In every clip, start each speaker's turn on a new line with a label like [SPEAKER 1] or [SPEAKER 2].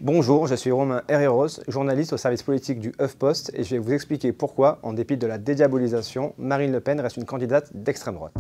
[SPEAKER 1] Bonjour, je suis Romain Herreros, journaliste au service politique du HuffPost et je vais vous expliquer pourquoi, en dépit de la dédiabolisation, Marine Le Pen reste une candidate d'extrême droite.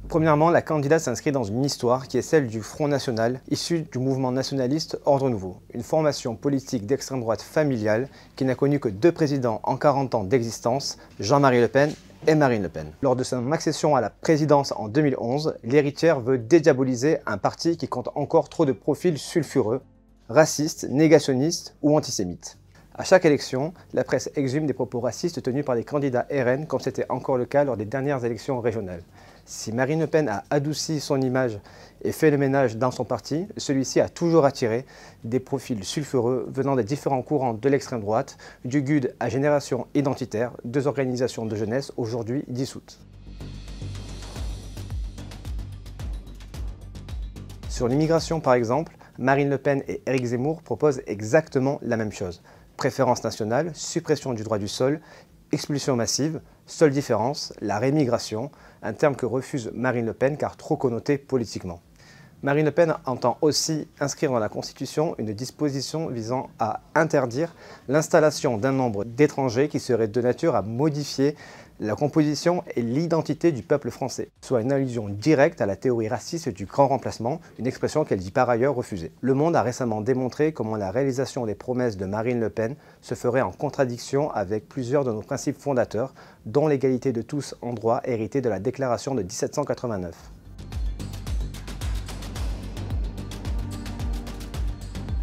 [SPEAKER 1] Premièrement, la candidate s'inscrit dans une histoire qui est celle du Front National, issu du mouvement nationaliste Ordre Nouveau, une formation politique d'extrême droite familiale qui n'a connu que 2 présidents en 40 ans d'existence, Jean-Marie Le Pen et Marine Le Pen. Lors de son accession à la présidence en 2011, l'héritière veut dédiaboliser un parti qui compte encore trop de profils sulfureux, racistes, négationnistes ou antisémites. À chaque élection, la presse exhume des propos racistes tenus par des candidats RN, comme c'était encore le cas lors des dernières élections régionales. Si Marine Le Pen a adouci son image et fait le ménage dans son parti, celui-ci a toujours attiré des profils sulfureux venant des différents courants de l'extrême droite, du GUD à Génération Identitaire, 2 organisations de jeunesse aujourd'hui dissoutes. Sur l'immigration par exemple, Marine Le Pen et Éric Zemmour proposent exactement la même chose. Préférence nationale, suppression du droit du sol, expulsion massive, seule différence, la rémigration, un terme que refuse Marine Le Pen car trop connoté politiquement. Marine Le Pen entend aussi inscrire dans la Constitution une disposition visant à interdire l'installation d'un nombre d'étrangers qui serait de nature à modifier la composition et l'identité du peuple français, soit une allusion directe à la théorie raciste du grand remplacement, une expression qu'elle dit par ailleurs refuser. Le Monde a récemment démontré comment la réalisation des promesses de Marine Le Pen se ferait en contradiction avec plusieurs de nos principes fondateurs, dont l'égalité de tous en droit héritée de la Déclaration de 1789.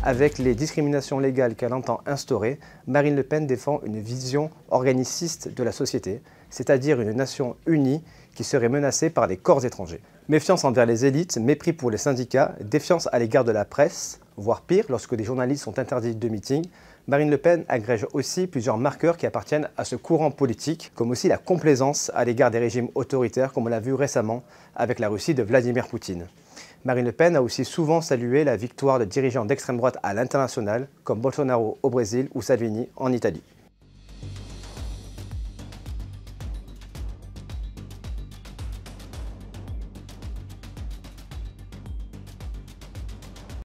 [SPEAKER 1] Avec les discriminations légales qu'elle entend instaurer, Marine Le Pen défend une vision organiciste de la société, c'est-à-dire une nation unie qui serait menacée par des corps étrangers. Méfiance envers les élites, mépris pour les syndicats, défiance à l'égard de la presse, voire pire, lorsque des journalistes sont interdits de meeting, Marine Le Pen agrège aussi plusieurs marqueurs qui appartiennent à ce courant politique, comme aussi la complaisance à l'égard des régimes autoritaires, comme on l'a vu récemment avec la Russie de Vladimir Poutine. Marine Le Pen a aussi souvent salué la victoire de dirigeants d'extrême droite à l'international, comme Bolsonaro au Brésil ou Salvini en Italie.